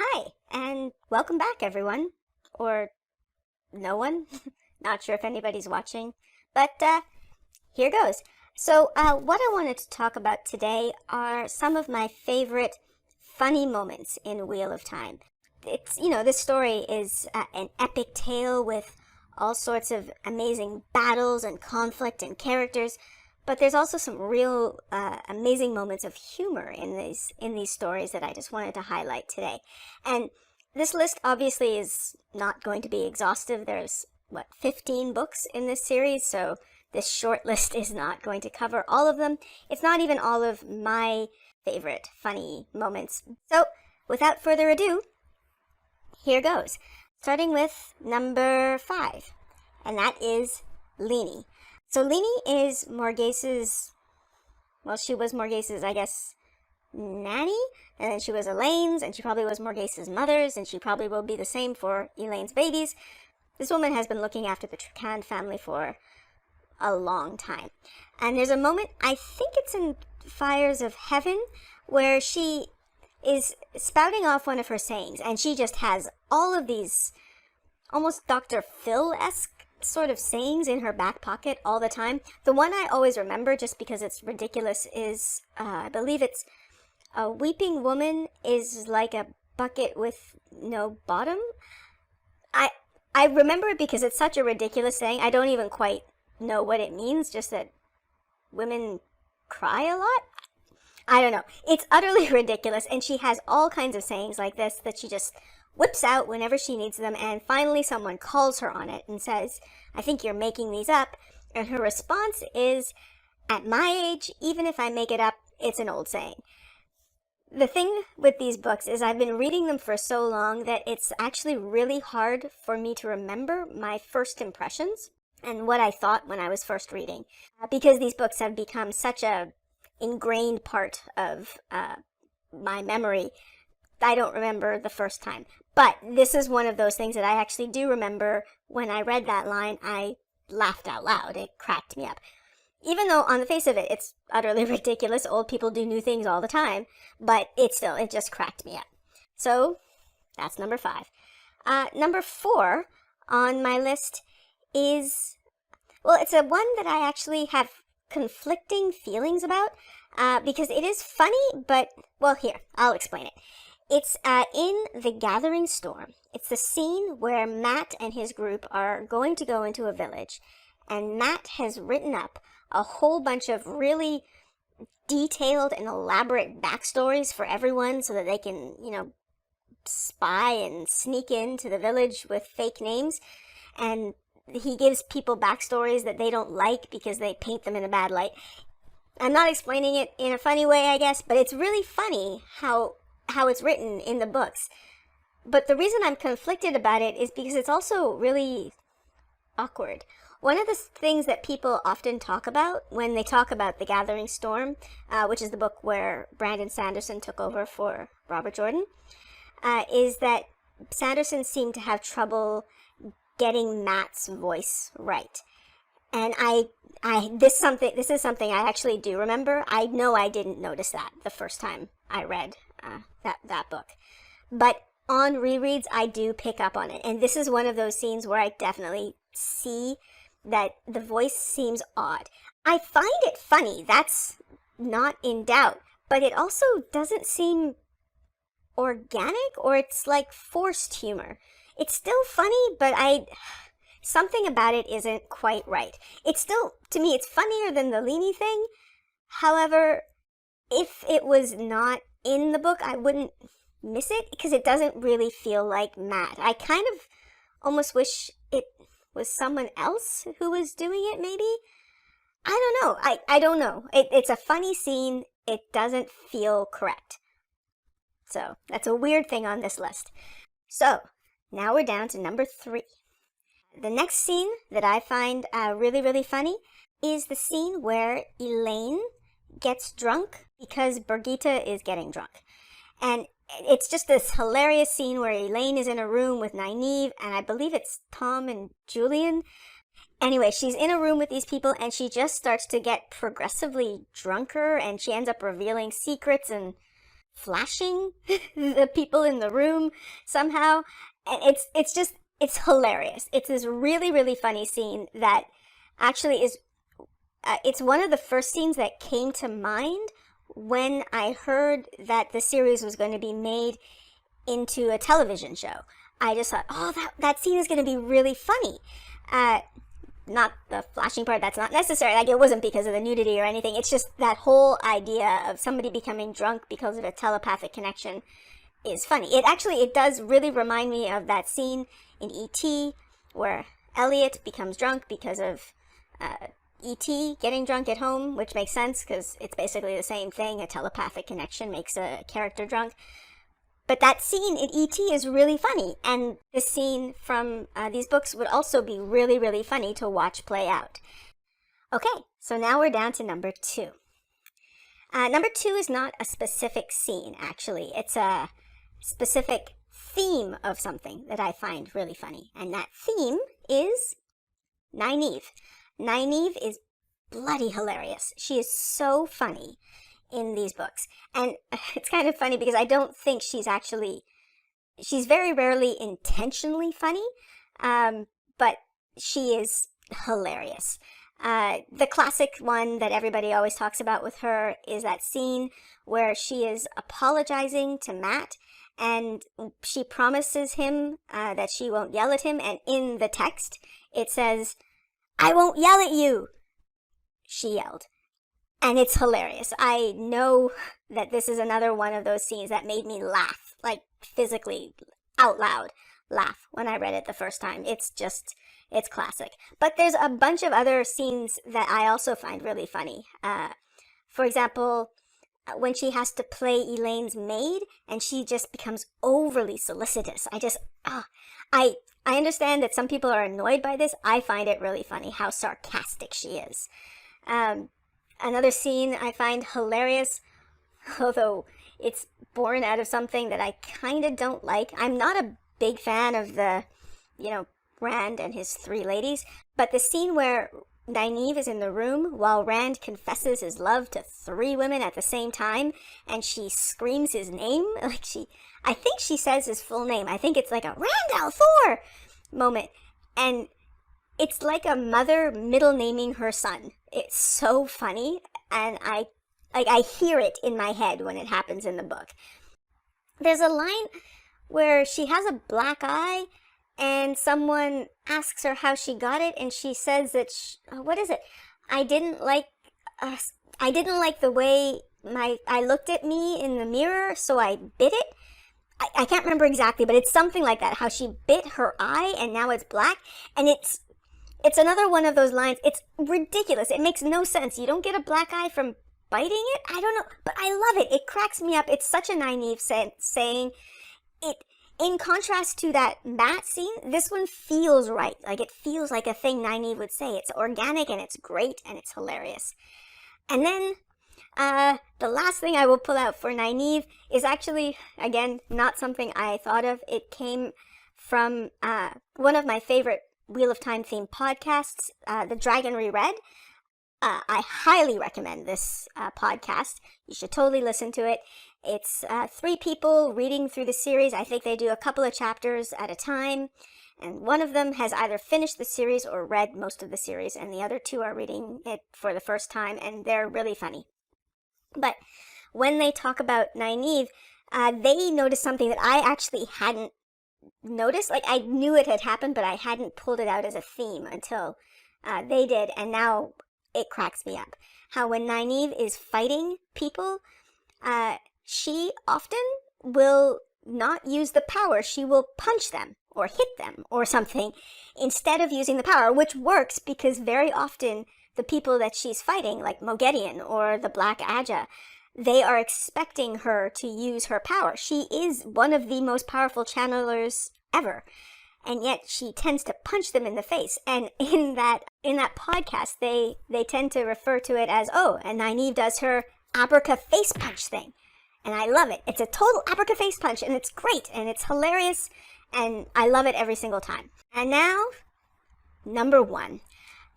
Hi, and welcome back, everyone. Or no one. Not sure if anybody's watching, but here goes. What I wanted to talk about today are some of my favorite funny moments in Wheel of Time. This story is an epic tale with all sorts of amazing battles and conflict and characters, but there's also some real amazing moments of humor in these stories that I just wanted to highlight today. And this list obviously is not going to be exhaustive. There's 15 books in this series, so this short list is not going to cover all of them. It's not even all of my favorite funny moments. So without further ado, here goes. Starting with number 5, and that is Leane. So Leane is Morgase's, she was Morgase's, I guess, nanny, and then she was Elaine's, and she probably was Morgase's mother's, and she probably will be the same for Elaine's babies. This woman has been looking after the Tracan family for a long time. And there's a moment, I think it's in Fires of Heaven, where she is spouting off one of her sayings, and she just has all of these almost Dr. Phil-esque sort of sayings in her back pocket all the time. The one I always remember, just because it's ridiculous, is, I believe it's, a weeping woman is like a bucket with no bottom. I remember it because it's such a ridiculous saying. I don't even quite know what it means, just that women cry a lot. I don't know. It's utterly ridiculous, and she has all kinds of sayings like this that she just whips out whenever she needs them, and finally someone calls her on it and says, "I think you're making these up." And her response is, "At my age, even if I make it up, it's an old saying." The thing with these books is I've been reading them for so long that it's actually really hard for me to remember my first impressions and what I thought when I was first reading, because these books have become such a ingrained part of my memory. I don't remember the first time. But this is one of those things that I actually do remember. When I read that line, I laughed out loud. It cracked me up. Even though on the face of it, it's utterly ridiculous. Old people do new things all the time. But it just cracked me up. So that's number 5. Number 4 on my list is, it's a one that I actually have conflicting feelings about, because it is funny, but, here, I'll explain it. It's in The Gathering Storm. It's the scene where Matt and his group are going to go into a village, and Matt has written up a whole bunch of really detailed and elaborate backstories for everyone so that they can, spy and sneak into the village with fake names. And he gives people backstories that they don't like because they paint them in a bad light. I'm not explaining it in a funny way, I guess, but it's really funny how it's written in the books. But the reason I'm conflicted about it is because it's also really awkward. One of the things that people often talk about when they talk about The Gathering Storm, which is the book where Brandon Sanderson took over for Robert Jordan, is that Sanderson seemed to have trouble getting Matt's voice right. And this is something I actually do remember. I know I didn't notice that the first time I read that book. But on rereads, I do pick up on it. And this is one of those scenes where I definitely see that the voice seems odd. I find it funny, that's not in doubt. But it also doesn't seem organic, or it's like forced humor. It's still funny, but something about it isn't quite right. It's still, to me, it's funnier than the Leane thing. However, if it was not in the book, I wouldn't miss it because it doesn't really feel like Matt. I kind of almost wish it was someone else who was doing it, maybe. I don't know. I don't know. It's a funny scene. It doesn't feel correct. So that's a weird thing on this list. So now we're down to number 3. The next scene that I find really, really funny is the scene where Elaine gets drunk because Birgitta is getting drunk. And it's just this hilarious scene where Elaine is in a room with Nynaeve, and I believe it's Tom and Julian. Anyway, she's in a room with these people, and she just starts to get progressively drunker, and she ends up revealing secrets and flashing the people in the room somehow. And it's hilarious. It's this really, really funny scene that actually is, it's one of the first scenes that came to mind when I heard that the series was going to be made into a television show. I just thought, oh, that scene is going to be really funny. Not the flashing part, that's not necessary. Like, it wasn't because of the nudity or anything. It's just that whole idea of somebody becoming drunk because of a telepathic connection is funny. It does really remind me of that scene in E.T. where Elliot becomes drunk because of E.T. getting drunk at home, which makes sense because it's basically the same thing. A telepathic connection makes a character drunk. But that scene in E.T. is really funny, and the scene from these books would also be really, really funny to watch play out. Okay, so now we're down to number 2. Number 2 is not a specific scene, actually. It's a specific theme of something that I find really funny, and that theme is Nynaeve. Nynaeve is bloody hilarious. She is so funny in these books. And it's kind of funny because I don't think she's very rarely intentionally funny, but she is hilarious. The classic one that everybody always talks about with her is that scene where she is apologizing to Matt, and she promises him that she won't yell at him, and in the text it says, "I won't yell at you," she yelled. And it's hilarious. I know that this is another one of those scenes that made me laugh, like physically, out loud laugh when I read it the first time. It's classic. But there's a bunch of other scenes that I also find really funny. For example, when she has to play Elaine's maid and she just becomes overly solicitous. I understand that some people are annoyed by this. I find it really funny how sarcastic she is. Another scene I find hilarious, although it's born out of something that I kind of don't like. I'm not a big fan of the, Rand and his 3 ladies, but the scene where Nynaeve is in the room while Rand confesses his love to 3 women at the same time, and she screams his name, I think she says his full name. I think it's like a Randall Thor moment, and it's like a mother middle naming her son. It's so funny, and I hear it in my head when it happens in the book. There's a line where she has a black eye, and someone asks her how she got it, and she says that what is it? I didn't like the way I looked at me in the mirror, so I bit it. I can't remember exactly, but it's something like that. How she bit her eye, and now it's black, and it's another one of those lines. It's ridiculous. It makes no sense. You don't get a black eye from biting it? I don't know, but I love it. It cracks me up. It's such a Nynaeve saying. In contrast to that Matt scene, this one feels right. Like, it feels like a thing Nynaeve would say. It's organic, and it's great, and it's hilarious. And then, the last thing I will pull out for Nynaeve is actually, again, not something I thought of. It came from one of my favorite Wheel of Time themed podcasts, The Dragon Reread. I highly recommend this podcast. You should totally listen to it. It's 3 people reading through the series. I think they do a couple of chapters at a time, and one of them has either finished the series or read most of the series, and the other 2 are reading it for the first time, and they're really funny. But when they talk about Nynaeve, they notice something that I actually hadn't noticed. Like, I knew it had happened, but I hadn't pulled it out as a theme until they did, and now it cracks me up. How when Nynaeve is fighting people, she often will not use the power. She will punch them or hit them or something instead of using the power, which works because very often the people that she's fighting, like Moghedien or the Black Aja, they are expecting her to use her power. She is one of the most powerful channelers ever, and yet she tends to punch them in the face. And in that podcast, they tend to refer to it as, oh, and Nynaeve does her abraca face punch thing. And I love it. It's a total abraca face punch, and it's great, and it's hilarious, and I love it every single time. And now, number 1.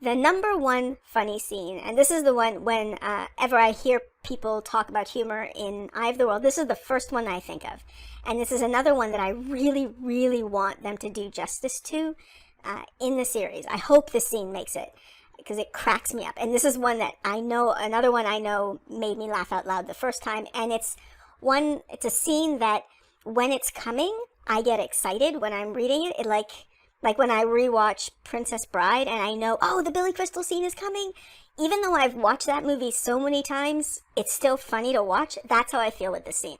The number one funny scene, and this is the one whenever I hear people talk about humor in Eye of the World, this is the first one I think of. And this is another one that I really, really want them to do justice to in the series. I hope this scene makes it, because it cracks me up. And this is one that I know, another one I know made me laugh out loud the first time. And it's a scene that when it's coming, I get excited when I'm reading it. It like when I rewatch Princess Bride and I know, oh, the Billy Crystal scene is coming. Even though I've watched that movie so many times, it's still funny to watch. That's how I feel with this scene.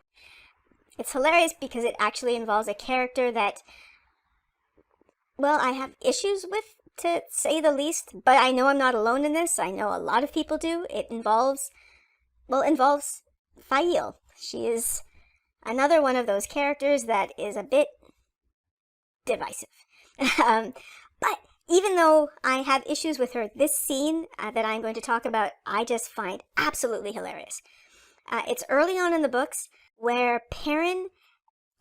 It's hilarious because it actually involves a character that, well, I have issues with, to say the least, but I know I'm not alone in this. I know a lot of people do. It involves Fail. She is another one of those characters that is a bit divisive. But even though I have issues with her, this scene that I'm going to talk about, I just find absolutely hilarious. It's early on in the books where Perrin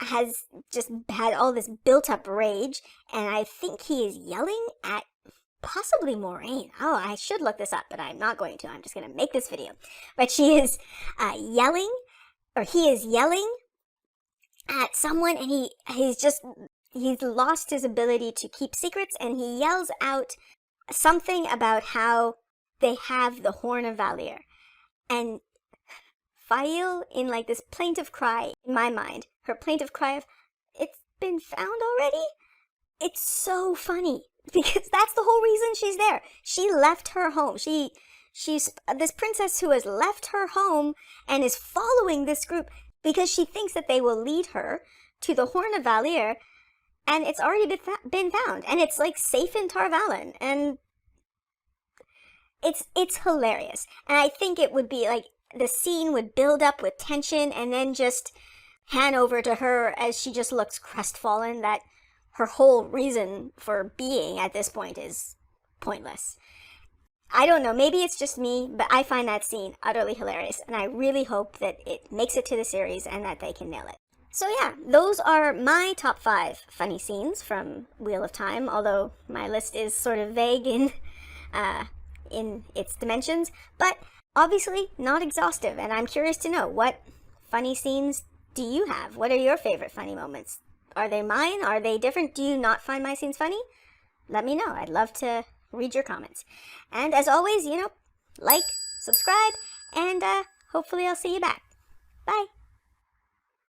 has just had all this built-up rage, and I think he is yelling at possibly Moraine. Oh, I should look this up, but I'm not going to. I'm just going to make this video. But she is yelling, or he is yelling at someone, and he's lost his ability to keep secrets, and he yells out something about how they have the Horn of Valor. And Fail, in like this plaintive cry, in my mind, her plaintive cry of, "It's been found already?" It's so funny, because that's the whole reason she's there. She left her home. She's this princess who has left her home and is following this group because she thinks that they will lead her to the Horn of Valor, and it's already been found, and it's like safe in Tar Valon, and it's hilarious. And I think it would be like the scene would build up with tension and then just hand over to her as she just looks crestfallen that her whole reason for being at this point is pointless. I don't know, maybe it's just me, but I find that scene utterly hilarious, and I really hope that it makes it to the series and that they can nail it. So yeah, those are my top 5 funny scenes from Wheel of Time, although my list is sort of vague in its dimensions, but obviously not exhaustive, and I'm curious to know, what funny scenes do you have? What are your favorite funny moments? Are they mine? Are they different? Do you not find my scenes funny? Let me know. I'd love to read your comments. And as always, like, subscribe, and hopefully I'll see you back. Bye!